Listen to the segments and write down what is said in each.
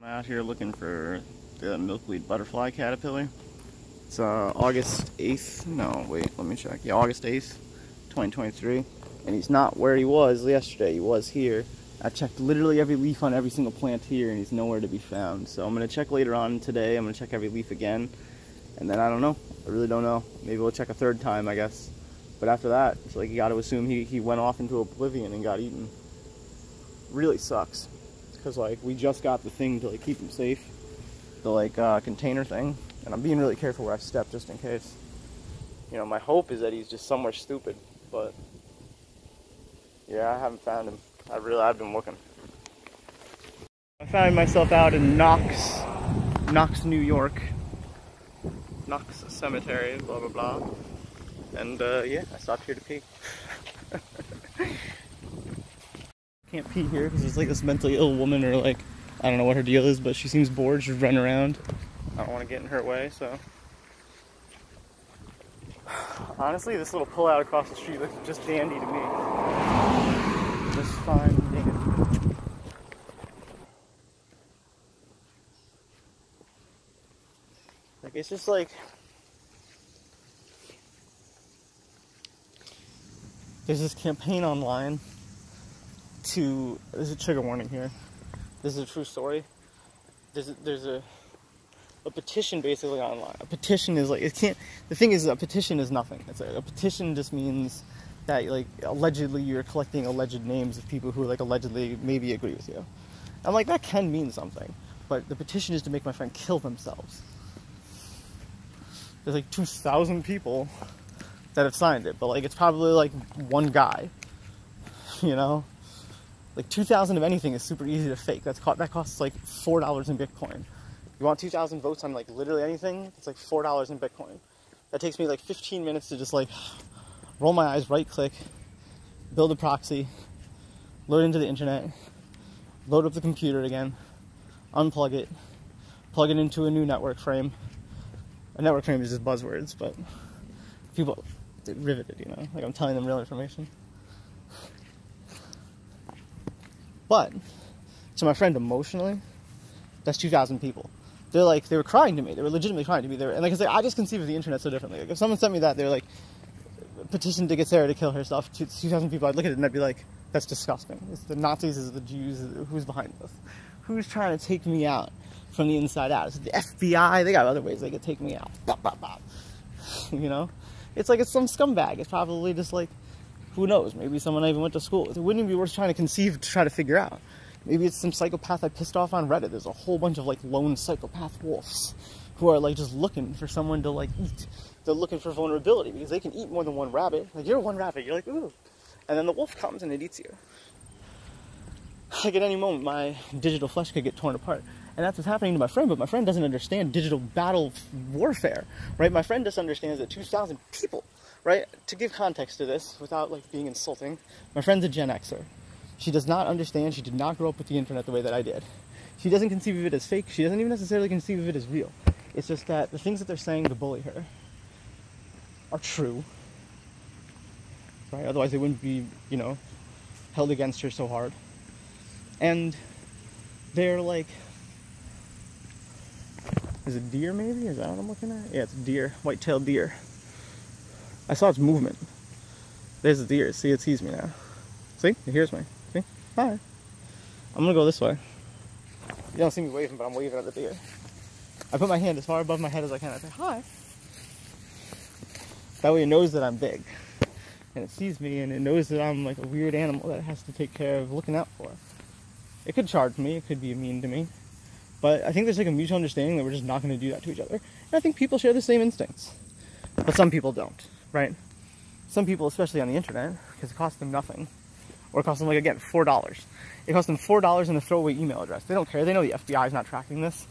I'm out here looking for the milkweed butterfly caterpillar. It's August 8th. No, wait, let me check. Yeah, August 8th, 2023. And he's not where he was yesterday. He was here. I checked literally every leaf on every single plant here, and he's nowhere to be found. So I'm going to check later on today. I'm going to check every leaf again. And then I don't know. I really don't know. Maybe we'll check a third time, I guess. But after that, it's like you got to assume he went off into oblivion and got eaten. Really sucks. Because like we just got the thing to like keep him safe. The like container thing. And I'm being really careful where I step just in case. You know, my hope is that he's just somewhere stupid. But yeah, I haven't found him. I've been looking. I found myself out in Knox, New York. Knox Cemetery, blah blah blah. And yeah, I stopped here to pee. Can't pee here because there's like this mentally ill woman, or like, I don't know what her deal is, but she seems bored. She's running around. I don't want to get in her way, so. Honestly, this little pull out across the street looks just dandy to me. Just fine dandy. Like, it's just like, there's this campaign online to, there's a trigger warning here. This is a true story. There's a petition basically online. A petition is like, it can't, the thing is, a petition is nothing. It's like, a petition just means that like allegedly you're collecting alleged names of people who like allegedly maybe agree with you. I'm like, that can mean something, but the petition is to make my friend kill themselves. There's like 2,000 people that have signed it, but like it's probably like one guy, you know? Like 2,000 of anything is super easy to fake. That costs like $4 in Bitcoin. You want 2,000 votes on like literally anything? It's like $4 in Bitcoin. That takes me like 15 minutes to just like roll my eyes, right click, build a proxy, load into the internet, load up the computer again, unplug it, plug it into a new network frame. A network frame is just buzzwords, but people get riveted, you know? Like I'm telling them real information. But, to my friend emotionally, that's 2,000 people. They're like, they were crying to me. They were legitimately crying to me. And like I said, I just conceive of the internet so differently. Like if someone sent me that, they're like, petition to get Sarah to kill herself, 2,000 people, I'd look at it and I'd be like, that's disgusting. It's the Nazis, it's the Jews, who's behind this? Who's trying to take me out from the inside out? It's the FBI, they got other ways they could take me out. Bop, bop, bop. You know? It's like it's some scumbag. It's probably just like, who knows? Maybe someone I even went to school with. It wouldn't even be worth trying to conceive to try to figure out. Maybe it's some psychopath I pissed off on Reddit. There's a whole bunch of like lone psychopath wolves who are like just looking for someone to like eat. They're looking for vulnerability because they can eat more than one rabbit. Like you're one rabbit, you're like, ooh. And then the wolf comes and it eats you. Like at any moment, my digital flesh could get torn apart. And that's what's happening to my friend, but my friend doesn't understand digital battle warfare, right? My friend just understands that 2,000 people, right? To give context to this, without like being insulting, my friend's a Gen Xer. She does not understand, she did not grow up with the internet the way that I did. She doesn't conceive of it as fake, she doesn't even necessarily conceive of it as real. It's just that the things that they're saying to bully her are true, right? Otherwise they wouldn't be, you know, held against her so hard. And they're like, is it deer maybe? Is that what I'm looking at? Yeah, it's a deer, white-tailed deer. I saw its movement. There's the deer. See, it sees me now. See? It hears me. See? Hi. I'm gonna go this way. You don't see me waving, but I'm waving at the deer. I put my hand as far above my head as I can. I say, hi. That way it knows that I'm big. And it sees me, and it knows that I'm like a weird animal that it has to take care of looking out for. It could charge me. It could be mean to me. But I think there's like a mutual understanding that we're just not going to do that to each other. And I think people share the same instincts. But some people don't, right? Some people, especially on the internet, because it costs them nothing. Or it costs them, like, again, $4. It costs them $4 and a throwaway email address. They don't care. They know the FBI is not tracking this.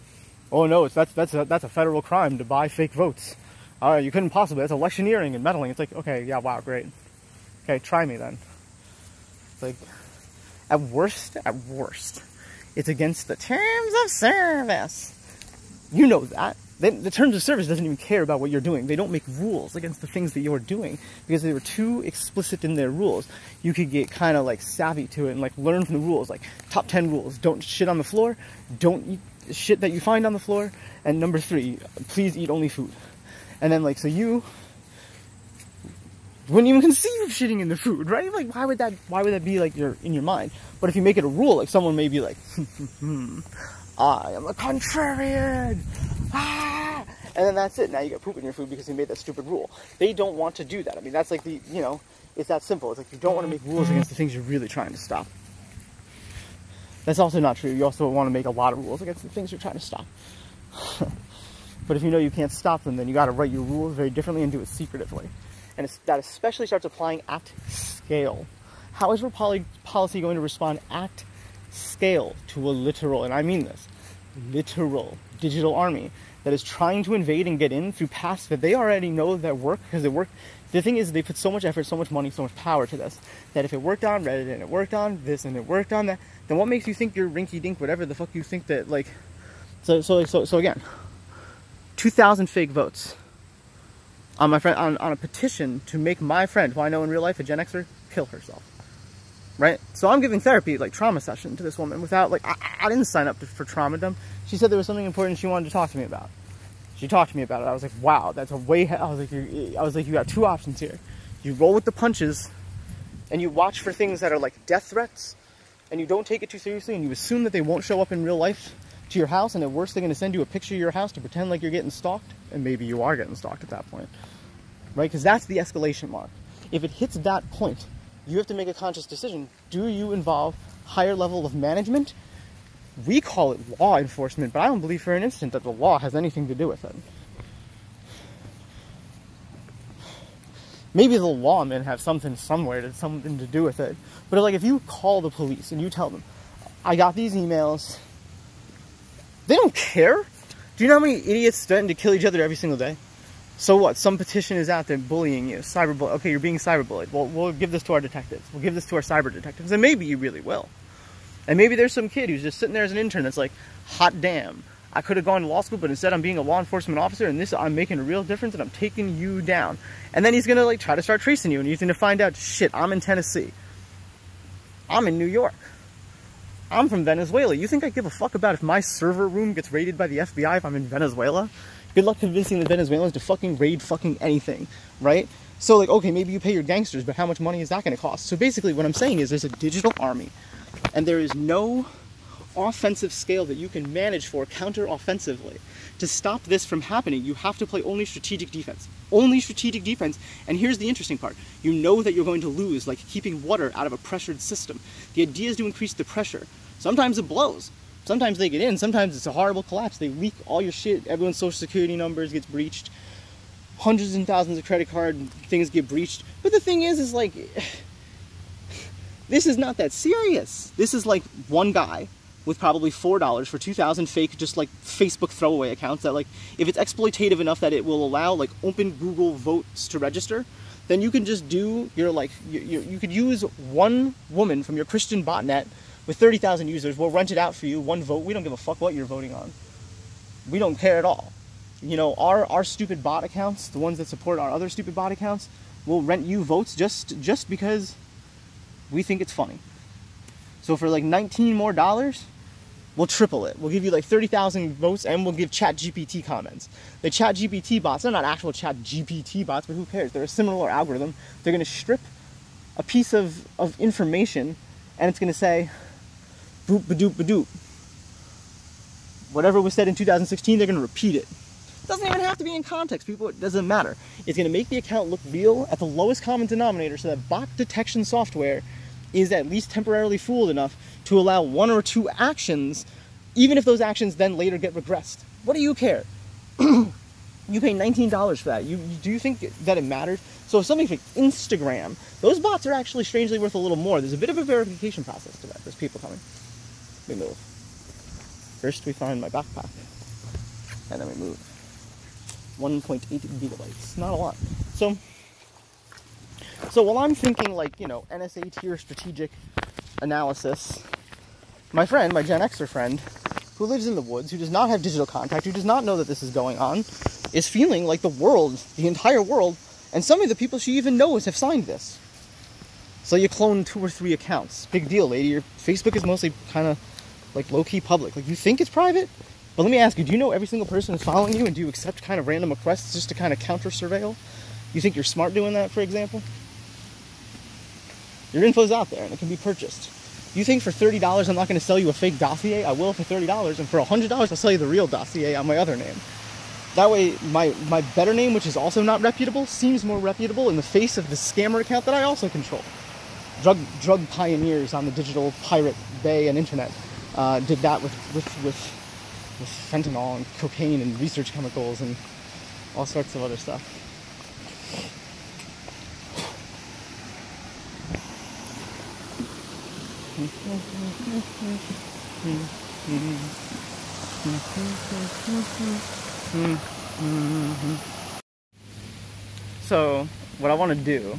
Oh, no, that's a federal crime to buy fake votes. All right, you couldn't possibly. That's electioneering and meddling. It's like, okay, yeah, wow, great. Okay, try me then. It's like, at worst, it's against the terms of service. You know that. The terms of service doesn't even care about what you're doing. They don't make rules against the things that you're doing because they were too explicit in their rules. You could get kind of like savvy to it and like learn from the rules, like top 10 rules. Don't shit on the floor. Don't eat shit that you find on the floor. And number 3, please eat only food. And then like, so you wouldn't even conceive of shitting in the food, right? Like, why would that be like in your mind? But if you make it a rule, like someone may be like, I am a contrarian. Ah! And then that's it. Now you got poop in your food because you made that stupid rule. They don't want to do that. I mean, that's like it's that simple. It's like you don't want to make rules against the things you're really trying to stop. That's also not true. You also want to make a lot of rules against the things you're trying to stop. But if you know you can't stop them, then you got to write your rules very differently and do it secretively. And that especially starts applying at scale. How is your policy going to respond at scale to a literal, and I mean this, literal digital army that is trying to invade and get in through paths that they already know that work because they work? The thing is, they put so much effort, so much money, so much power to this, that if it worked on Reddit and it worked on this and it worked on that, then what makes you think you're rinky-dink, whatever the fuck you think that, like, so again, 2,000 fake votes on my friend, on a petition to make my friend, who I know in real life, a Gen Xer, kill herself. Right? So I'm giving therapy, like trauma session to this woman without, like, I didn't sign up for trauma dump. She said there was something important she wanted to talk to me about. She talked to me about it. I was like, wow, that's a way, I was like, you got 2 options here. You roll with the punches and you watch for things that are like death threats and you don't take it too seriously and you assume that they won't show up in real life to your house, and at worst they're going to send you a picture of your house to pretend like you're getting stalked, and maybe you are getting stalked at that point. Right? Because that's the escalation mark. If it hits that point, you have to make a conscious decision. Do you involve higher level of management? We call it law enforcement, but I don't believe for an instant that the law has anything to do with it. Maybe the lawmen have something to do with it. But like, if you call the police and you tell them, I got these emails, they don't care. Do you know how many idiots threaten to kill each other every single day? So what? Some petition is out there bullying you. Cyberbullying. Okay, you're being cyberbullied. Well, we'll give this to our detectives. We'll give this to our cyber detectives. And maybe you really will. And maybe there's some kid who's just sitting there as an intern that's like, hot damn, I could have gone to law school, but instead I'm being a law enforcement officer, and this, I'm making a real difference, and I'm taking you down. And then he's going to like try to start tracing you, and he's going to find out, shit, I'm in Tennessee. I'm in New York. I'm from Venezuela. You think I give a fuck about if my server room gets raided by the FBI if I'm in Venezuela? Good luck convincing the Venezuelans to fucking raid fucking anything, right? So like, okay, maybe you pay your gangsters, but how much money is that going to cost? So basically what I'm saying is there's a digital army, and there is no offensive scale that you can manage for counter-offensively. To stop this from happening, you have to play only strategic defense. Only strategic defense. And here's the interesting part. You know that you're going to lose, like keeping water out of a pressured system. The idea is to increase the pressure. Sometimes it blows. Sometimes they get in. Sometimes it's a horrible collapse. They leak all your shit. Everyone's social security numbers gets breached. Hundreds and thousands of credit card things get breached. But the thing is like, this is not that serious. This is like one guy with probably $4 for 2,000 fake, just like Facebook throwaway accounts that, like, if it's exploitative enough that it will allow like open Google votes to register, then you can just do your like, you could use one woman from your Christian botnet with 30,000 users. We'll rent it out for you, one vote. We don't give a fuck what you're voting on. We don't care at all. You know, our stupid bot accounts, the ones that support our other stupid bot accounts, will rent you votes just because we think it's funny. So for like $19 more, we'll triple it. We'll give you like 30,000 votes, and we'll give ChatGPT comments. The ChatGPT bots, they're not actual ChatGPT bots, but who cares? They're a similar algorithm. They're going to strip a piece of information, and it's going to say, boop, ba-doop, ba-doop. Whatever was said in 2016, they're going to repeat it. It doesn't even have to be in context, people. It doesn't matter. It's going to make the account look real at the lowest common denominator, so that bot detection software is at least temporarily fooled enough to allow 1 or 2 actions, even if those actions then later get regressed. What do you care? You pay $19 for that. Do you think that it matters? So if something like Instagram, those bots are actually strangely worth a little more. There's a bit of a verification process to that. There's people coming. We move. First we find my backpack, and then we move. 1.8 gigabytes. Not a lot. So while I'm thinking like, you know, NSA tier strategic analysis, my friend, my Gen Xer friend, who lives in the woods, who does not have digital contact, who does not know that this is going on, is feeling like the world, the entire world, and some of the people she even knows have signed this. So you clone 2 or 3 accounts. Big deal, lady. Your Facebook is mostly kind of like low-key public. Like, you think it's private? But let me ask you, do you know every single person is following you, and do you accept kind of random requests just to kind of counter-surveil? You think you're smart doing that, for example? Your info's out there, and it can be purchased. You think for $30 I'm not going to sell you a fake dossier? I will for $30, and for $100 I'll sell you the real dossier on my other name. That way, my better name, which is also not reputable, seems more reputable in the face of the scammer account that I also control. Drug pioneers on the digital pirate bay and internet did that with fentanyl and cocaine and research chemicals and all sorts of other stuff. So, what I want to do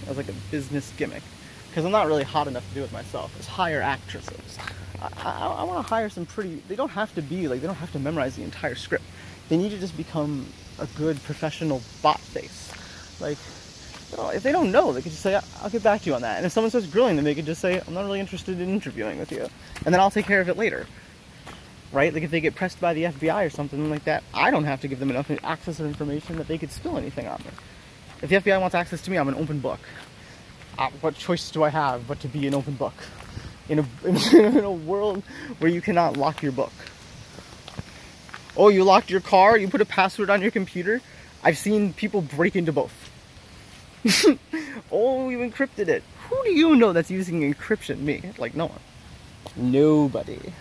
as like a business gimmick, because I'm not really hot enough to do it myself, is hire actresses. I want to hire some pretty, they don't have to be, like, they don't have to memorize the entire script. They need to just become a good professional bot face. Like, you know, if they don't know, they could just say, I'll get back to you on that. And if someone starts grilling them, they could just say, I'm not really interested in interviewing with you. And then I'll take care of it later. Right? Like, if they get pressed by the FBI or something like that, I don't have to give them enough access or information that they could spill anything on me. If the FBI wants access to me, I'm an open book. What choice do I have but to be an open book? In a world where you cannot lock your book. Oh, you locked your car? You put a password on your computer? I've seen people break into both. Oh, you encrypted it. Who do you know that's using encryption? Me. Like, no one. Nobody.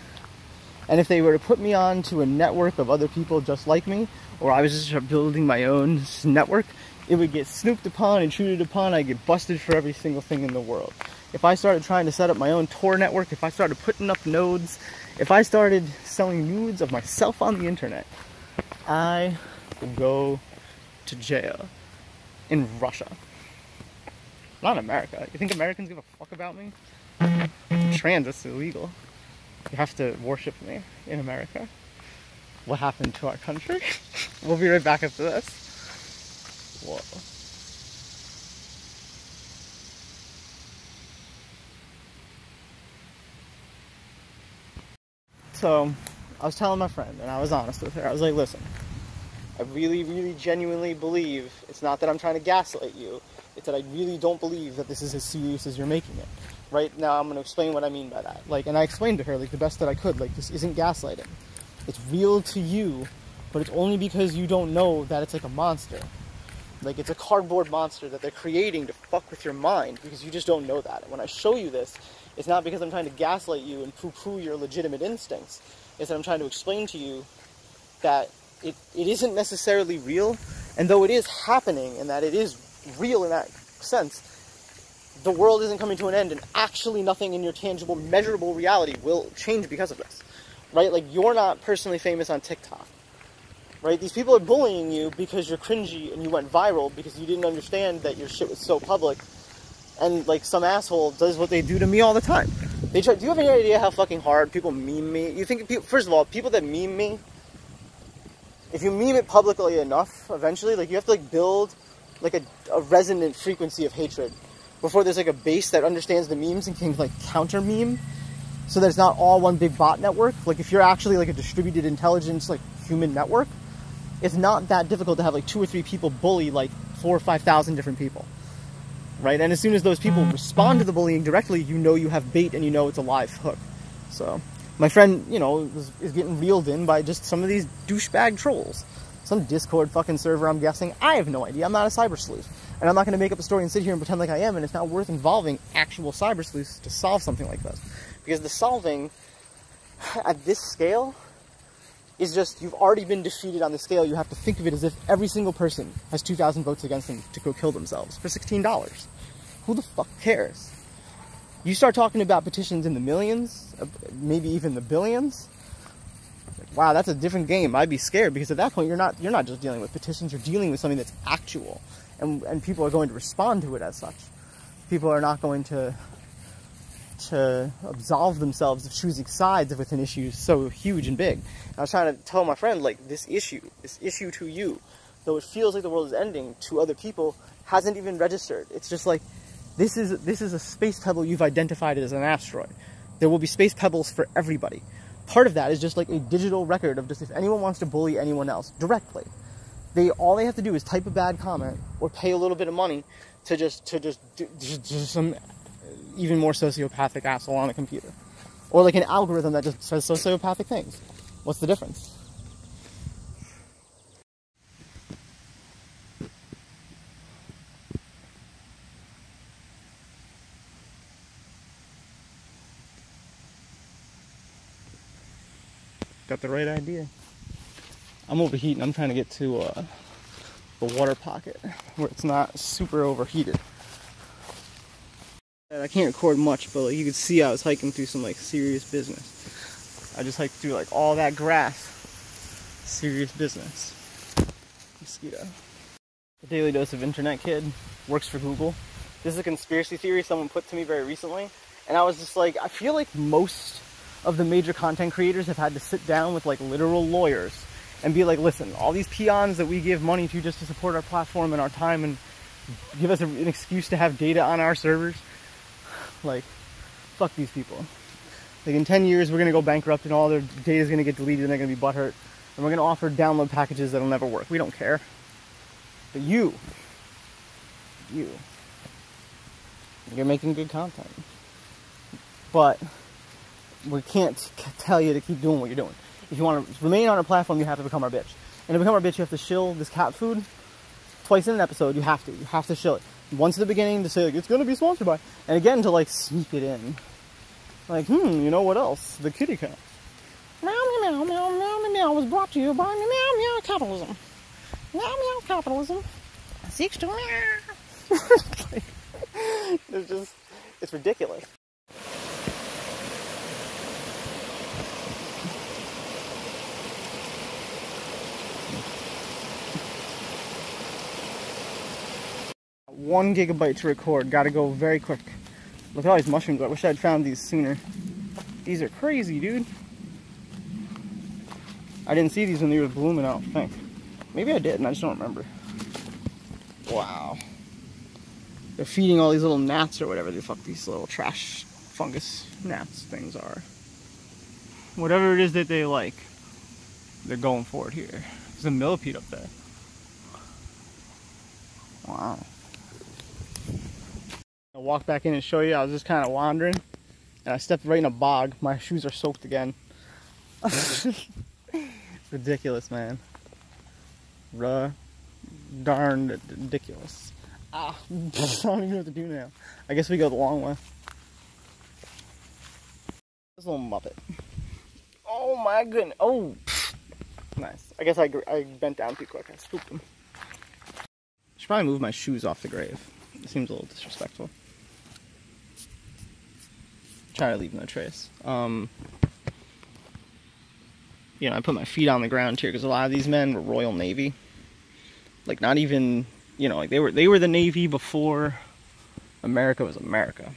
And if they were to put me on to a network of other people just like me, or I was just building my own network, it would get snooped upon, intruded upon, I'd get busted for every single thing in the world. If I started trying to set up my own Tor network, if I started putting up nodes, if I started selling nudes of myself on the internet, I would go to jail in Russia. Not in America. You think Americans give a fuck about me? Transit's illegal. You have to worship me in America. What happened to our country? We'll be right back after this. Whoa. So, I was telling my friend, and I was honest with her. I was like, listen, I really, really genuinely believe it's not that I'm trying to gaslight you. It's that I really don't believe that this is as serious as you're making it. Right now, I'm going to explain what I mean by that. Like, and I explained to her, like, the best that I could. Like, this isn't gaslighting. It's real to you, but it's only because you don't know that it's like a monster. Like, it's a cardboard monster that they're creating to fuck with your mind because you just don't know that. And when I show you this, it's not because I'm trying to gaslight you and poo-poo your legitimate instincts. It's that I'm trying to explain to you that it isn't necessarily real, and though it is happening and that it is real in that sense, the world isn't coming to an end, and actually nothing in your tangible, measurable reality will change because of this. Right? Like, you're not personally famous on TikTok. Right? These people are bullying you because you're cringy and you went viral because you didn't understand that your shit was so public. And, like, some asshole does what they do to me all the time. Do you have any idea how fucking hard people meme me? You think, first of all, people that meme me, if you meme it publicly enough, eventually, like, you have to, like, build, like, a resonant frequency of hatred before there's, like, a base that understands the memes and can, like, counter meme, so that it's not all one big bot network. Like, if you're actually, like, a distributed intelligence, like, human network, it's not that difficult to have, like, 2 or 3 people bully, like, 4,000 or 5,000 different people. Right? And as soon as those people respond to the bullying directly, you know you have bait and you know it's a live hook. So, my friend, you know, is getting reeled in by just some of these douchebag trolls. Some Discord fucking server, I'm guessing. I have no idea. I'm not a cyber sleuth. And I'm not going to make up a story and sit here and pretend like I am, and it's not worth involving actual cyber sleuths to solve something like this. Because the solving, at this scale, is just, you've already been defeated on the scale. You have to think of it as if every single person has 2,000 votes against them to go kill themselves for $16. Who the fuck cares? You start talking about petitions in the millions, maybe even the billions. Like, wow, that's a different game. I'd be scared, because at that point you're not just dealing with petitions. You're dealing with something that's actual, and people are going to respond to it as such. People are not going to to absolve themselves of choosing sides with an issue so huge and big. And I was trying to tell my friend, like, this issue to you, though it feels like the world is ending, to other people hasn't even registered. It's just like, this is a space pebble you've identified as an asteroid. There will be space pebbles for everybody. Part of that is just like a digital record of just if anyone wants to bully anyone else directly, all they have to do is type a bad comment or pay a little bit of money to just do some even more sociopathic asshole on a computer. Or like an algorithm that just says sociopathic things. What's the difference? Got the right idea. I'm overheating. I'm trying to get to the water pocket where it's not super overheated. I can't record much, but like, you can see I was hiking through some like serious business. I just hiked through like all that grass. Serious business. Mosquito. The Daily Dose of Internet Kid works for Google. This is a conspiracy theory someone put to me very recently, and I was just like, I feel like most of the major content creators have had to sit down with like literal lawyers and be like, listen, all these peons that we give money to just to support our platform and our time and give us an excuse to have data on our servers, like, fuck these people. Like, in 10 years, we're going to go bankrupt and all their data is going to get deleted and they're going to be butthurt. And we're going to offer download packages that'll never work. We don't care. But you're making good content. But we can't tell you to keep doing what you're doing. If you want to remain on our platform, you have to become our bitch. And to become our bitch, you have to shill this cat food twice in an episode. You have to shill it. Once at the beginning to say, like, it's going to be sponsored by. And again, to, like, sneak it in. Like, you know what else? The kitty cat. Meow, meow, meow, meow, meow, meow was brought to you by meow, meow, capitalism. Meow, meow, capitalism. Seeks to meow. It's ridiculous. One gigabyte to record, gotta go very quick. Look at all these mushrooms, I wish I'd found these sooner. These are crazy, dude. I didn't see these when they were blooming, I don't think. Maybe I did, and I just don't remember. Wow. They're feeding all these little gnats or whatever the fuck these little trash fungus gnats things are. Whatever it is that they like, they're going for it here. There's a millipede up there. Wow. I'll walk back in and show you. I was just kind of wandering and I stepped right in a bog. My shoes are soaked again. Ridiculous, man. Darn ridiculous. Ah, I don't even know what to do now. I guess we go the long way. This little muppet. Oh my goodness. Oh, nice. I guess I bent down too quick. I spooked him. Should probably move my shoes off the grave. It seems a little disrespectful. Try to leave no trace. You know, I put my feet on the ground here because a lot of these men were Royal Navy. Like, not even, you know, like they were the Navy before America was America.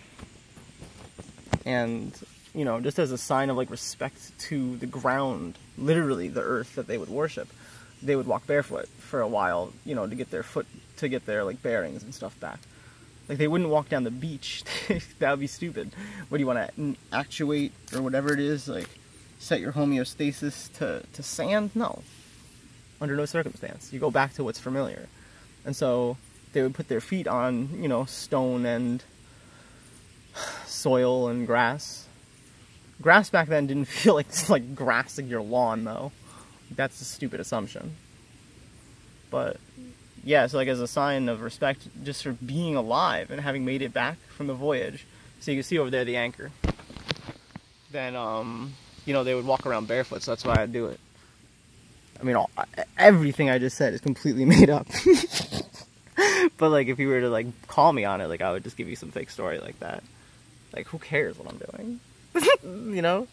And, you know, just as a sign of like respect to the ground, literally the earth that they would worship, they would walk barefoot for a while, you know, to get their like bearings and stuff back. Like, they wouldn't walk down the beach. That would be stupid. What do you want to actuate or whatever it is? Like, set your homeostasis to sand? No. Under no circumstance. You go back to what's familiar. And so they would put their feet on, you know, stone and soil and grass. Grass back then didn't feel like grassing your lawn, though. That's a stupid assumption. But yeah, so like as a sign of respect just for being alive and having made it back from the voyage. So you can see over there the anchor. Then, you know, they would walk around barefoot, so that's why I do it. I mean, everything I just said is completely made up. But like, if you were to like call me on it, like I would just give you some fake story like that. Like, who cares what I'm doing? You know?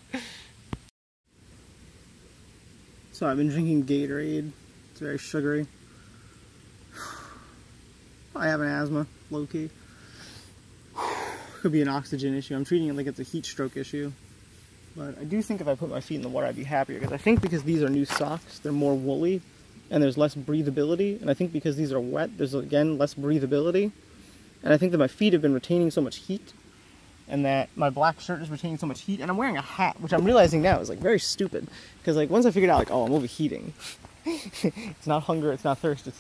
So I've been drinking Gatorade. It's very sugary. I have an asthma, low-key. could be an oxygen issue. I'm treating it like it's a heat stroke issue. But I do think if I put my feet in the water, I'd be happier. Because I think because these are new socks, they're more woolly, and there's less breathability. And I think because these are wet, there's, again, less breathability. And I think that my feet have been retaining so much heat, and that my black shirt is retaining so much heat. And I'm wearing a hat, which I'm realizing now is, like, very stupid. Because, like, once I figured out, like, oh, I'm overheating. It's not hunger, it's not thirst, it's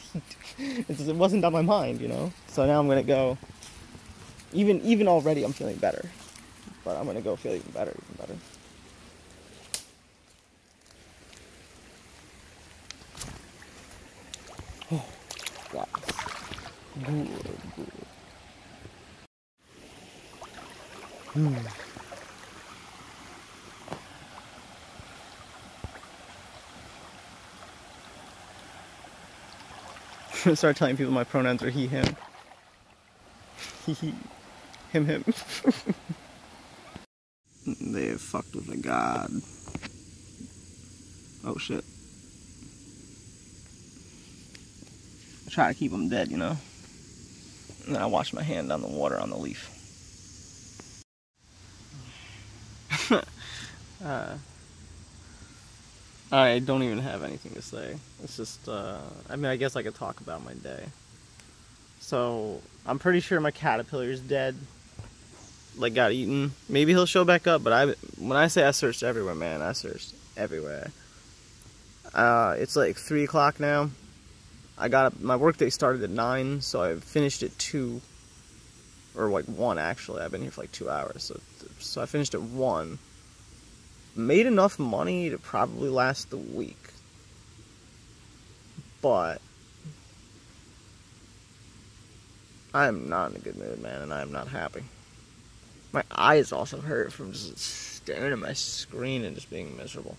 heat. It wasn't on my mind, you know? So now I'm going to go, even already I'm feeling better. But I'm going to go feel even better, Oh, God. Good. I'm gonna start telling people my pronouns are he, him. He, him. They fucked with the god. Oh shit. I try to keep them dead, you know? And then I wash my hand down the water on the leaf. I don't even have anything to say. It's just, I mean, I guess I could talk about my day. So, I'm pretty sure my caterpillar's dead. Like, got eaten. Maybe he'll show back up, but when I say I searched everywhere, man, I searched everywhere. It's like 3 o'clock now. My workday started at 9, so I finished at 2. Or like 1, actually. I've been here for like 2 hours. So I finished at 1. Made enough money to probably last the week. But I am not in a good mood, man, and I am not happy. My eyes also hurt from just staring at my screen and just being miserable.